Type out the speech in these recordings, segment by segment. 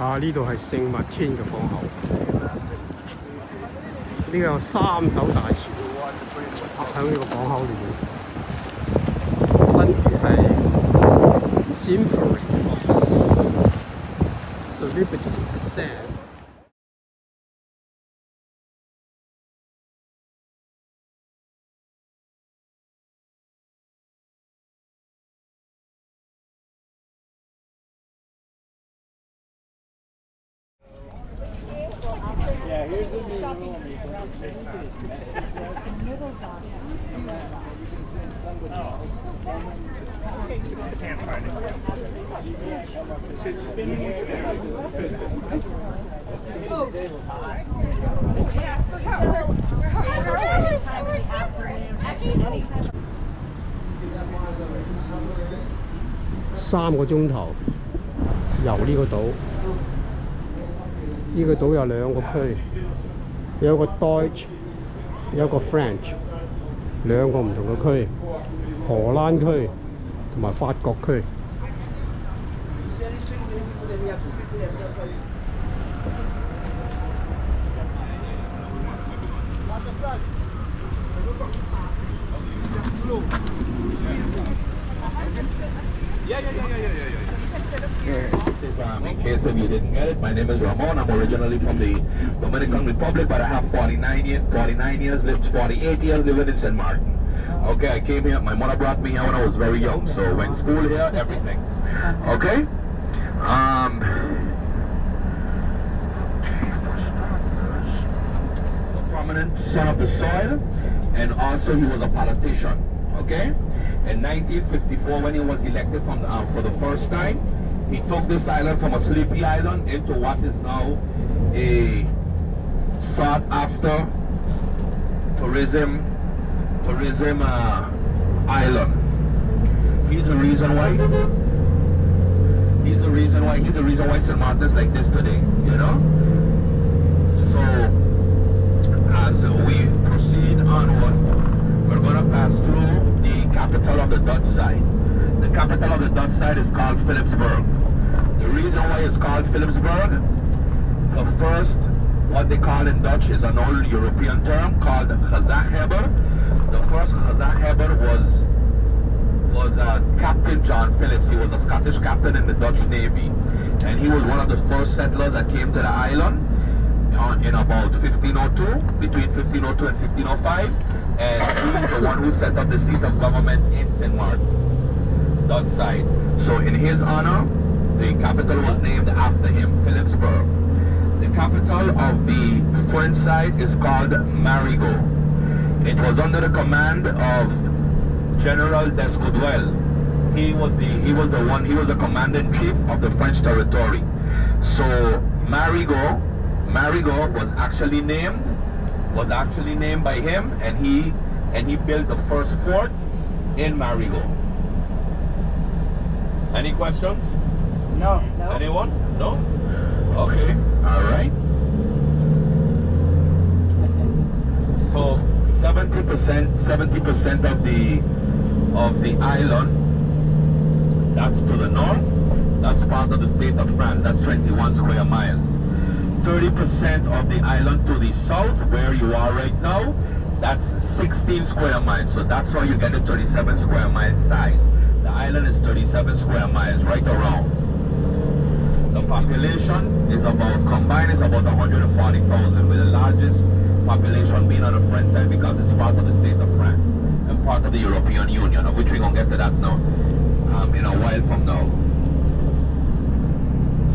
啊！呢度係聖馬天嘅港口，呢個有3艘大船泊喺呢個港口裏面，分別係 Symphony of the Sea、Celebrity Ascent。Yeah, here's the new room. You can't find it. It's spinning. Oh. Yeah, we're different. 3個鐘頭遊呢個島。呢個島有2個區，有個 Deutsch， 有個 French， 2個唔同嘅區，荷蘭區同埋法國區。In case if you didn't get it, my name is Ramon. I'm originally from the Dominican Republic, but I have 48 years living in St. Martin. Okay, I came here, my mother brought me here when I was very young, so went school here, everything. Okay? A prominent son of the soil, and also he was a politician. Okay? In 1954, when he was elected for the first time, he took this island from a sleepy island into what is now a sought-after tourism island. He's the reason why St. Martin is like this today, you know. So as we proceed onward, we're gonna pass through the capital of the Dutch side. The capital of the Dutch side is called Philipsburg. The reason why it's called Philipsburg, the first, what they call in Dutch is an old European term called Gezaghebber. The first Gezaghebber was Captain John Phillips. He was a Scottish captain in the Dutch Navy. And he was one of the first settlers that came to the island in about 1502, between 1502 and 1505. And he's the one who set up the seat of government in St. Martin, Dutch side. So in his honor, the capital was named after him, Philipsburg. The capital of the French side is called Marigot. It was under the command of General Descoudrel. He was the commander-in-chief of the French territory. So Marigot was actually named by him, and he built the first fort in Marigot. Any questions? No. Anyone? No? Okay. All right. So 70% of the island, that's to the north, that's part of the state of France, that's 21 square miles. 30% of the island to the south, where you are right now, that's 16 square miles. So that's how you get the 37 square mile size. The island is 37 square miles, right around. The population is combined is about 140,000, with the largest population being on the French side because it's part of the state of France and part of the European Union, of which we're going to get to that now, in a while from now.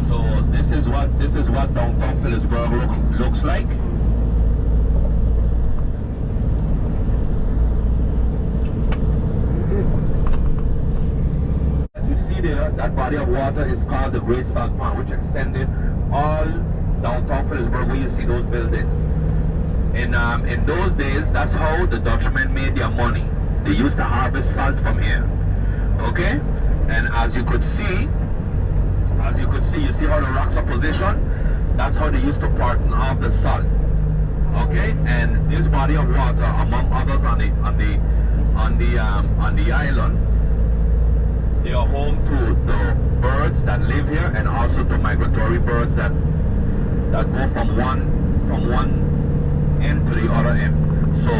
So this is what downtown Philipsburg looks like. There, that body of water is called the Great Salt Pond, which extended all downtown Philipsburg, where you see those buildings. In those days, that's how the Dutchmen made their money. They used to harvest salt from here. Okay? And as you could see, you see how the rocks are positioned? That's how they used to parton off the salt. Okay? And this body of water, among others on the island, They are home to the birds that live here and also to migratory birds that go from one end to the other end. So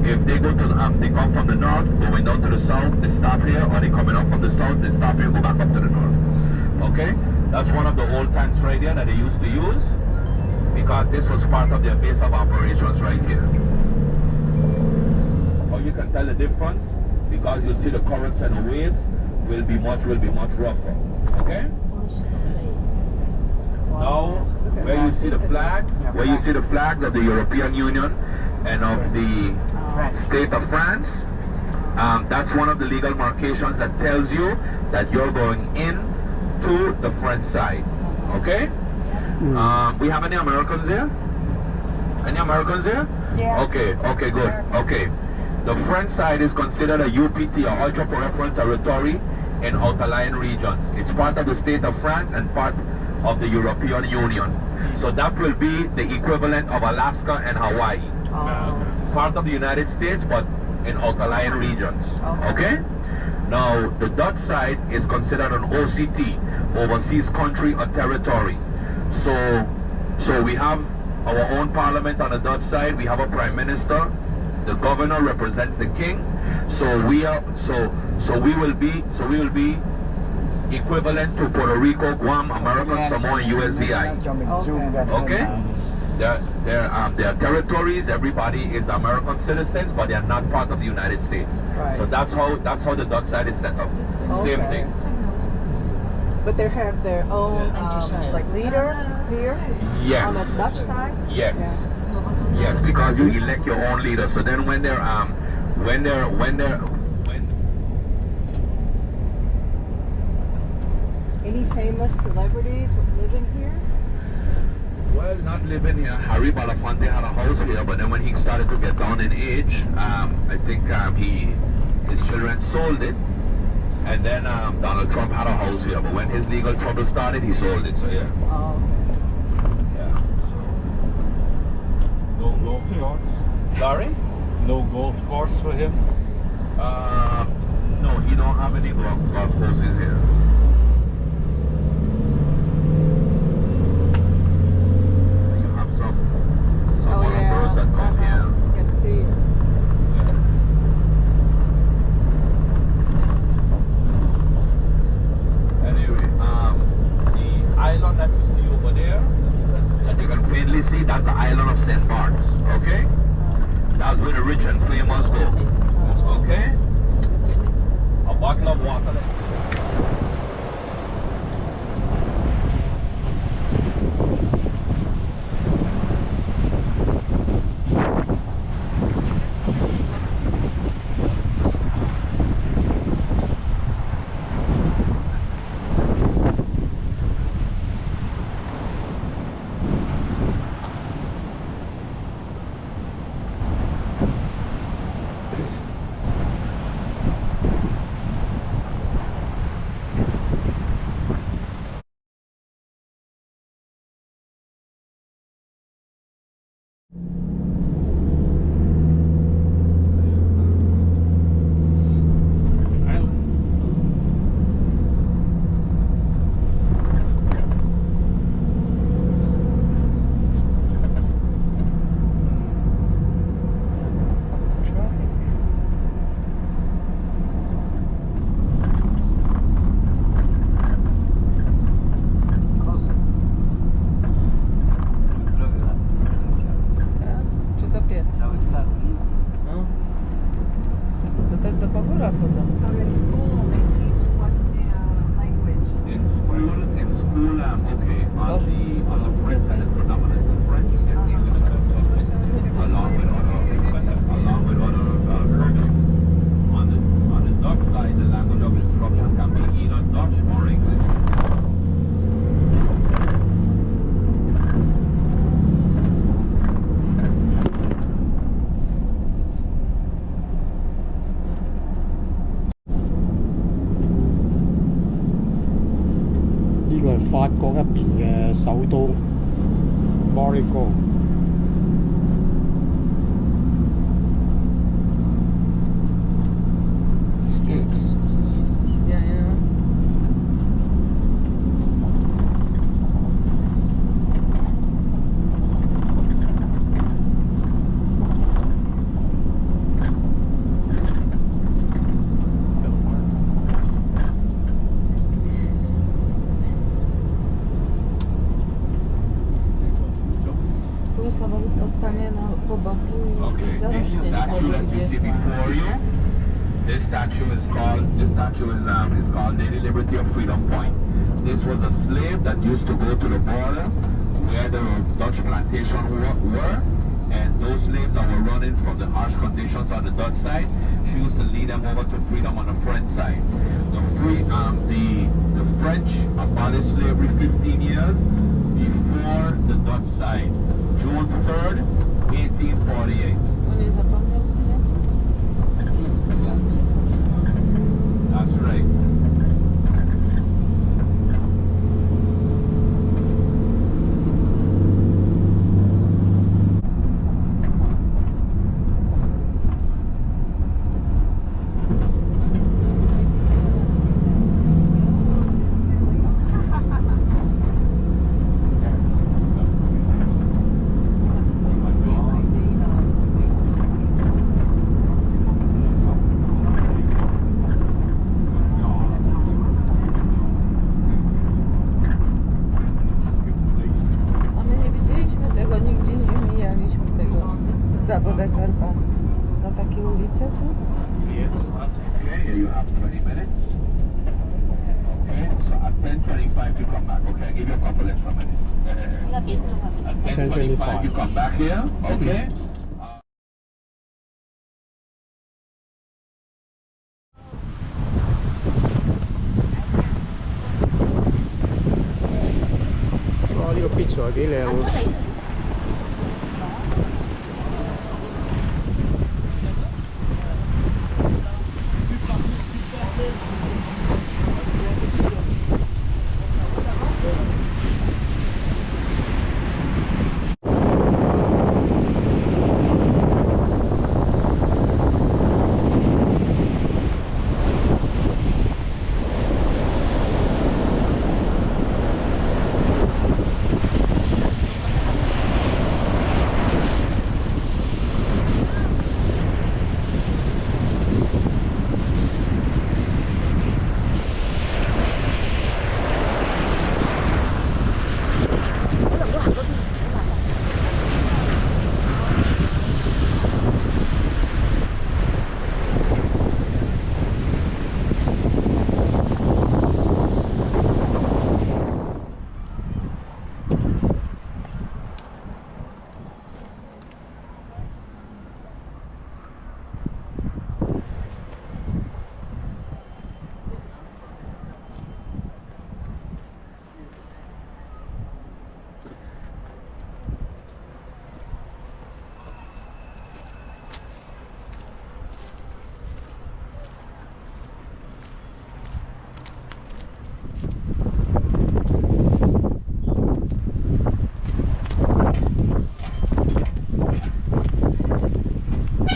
if they go to they come from the north, going down to the south, they stop here, or they coming up from the south, they stop here, go back up to the north. Okay? That's one of the old tanks right here that they used to use, because this was part of their base of operations right here. How you can tell the difference? Because you'll see the currents and the waves will be much rougher. Okay? Now, where you see the flags of the European Union and of the state of France, that's one of the legal markations that tells you that you're going in to the French side. Okay? We have any Americans here? Any Americans here? Yeah. Okay, good. Okay. The French side is considered a UPT, or ultra-peripheral territory in outlying regions. It's part of the state of France and part of the European Union. So that will be the equivalent of Alaska and Hawaii. Part of the United States, but in outlying regions. Okay? Now, the Dutch side is considered an OCT, overseas country or territory. So we have our own parliament on the Dutch side. We have a prime minister. The governor represents the king. So we will be equivalent to Puerto Rico, Guam, American Samoa, and USVI. Okay? They're territories. Everybody is American citizens, but they are not part of the United States. Right. So that's how the Dutch side is set up. Same thing. But they have their own like leader here. Yes. On the Dutch side. Yes. Yeah. Yes, because you elect your own leader. So then when Any famous celebrities living here? Well, not living here. Harry Belafonte had a house here, but then when he started to get down in age, I think his children sold it, and then Donald Trump had a house here. But when his legal trouble started, he sold it. So yeah. Yeah. No golf course? Sorry? No golf course for him? No, he don't have any golf courses here. You have some other girls that come here. You can see it. Anyway, the island that you see over there, that you can faintly see, that's the island of St. Bart's, okay? That's where the rich and famous go, okay? A bottle of water.法國一邊嘅首都 Monaco。Yeah, yeah. tu sa ostanie na poboczu i Okay, zaraz this się statue that you see before you, this statue is called Lady Liberty of Freedom Point. This was a slave that used to go to the border where the Dutch plantation were, and those slaves that were running from the harsh conditions on the Dutch side, she used to lead them over to freedom on the French side. The French abolished slavery 15 years before the Dutch side, June 3rd, 1848. On nie zapomniał sobie? That's right. A my nie widzieliśmy tego, nigdzie nie mijaliśmy tego Dabodekarpas. Na takie ulice tu? Okay, here you have 20 minutes. Okay, so at 10:25 you come back. Okay, I'll give you a couple extra minutes. At 10:25 you come back here. Okay. Wow, 呢個 pizza 幾靚喎。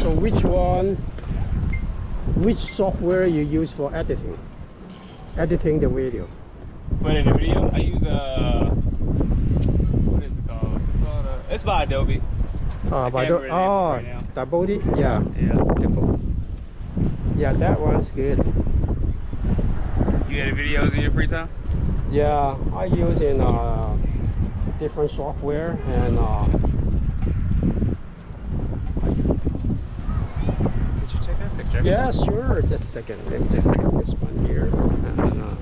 So which software you use for editing the video? But in the video, I use what is it called? It's by Adobe. By can't remember the name right now. Dabodi? Yeah. Yeah. Yeah, that one's good. You edit videos in your free time? Yeah, I use in different software and Could you take that picture? yeah, sure. Just a second. Let me just get this one here. And,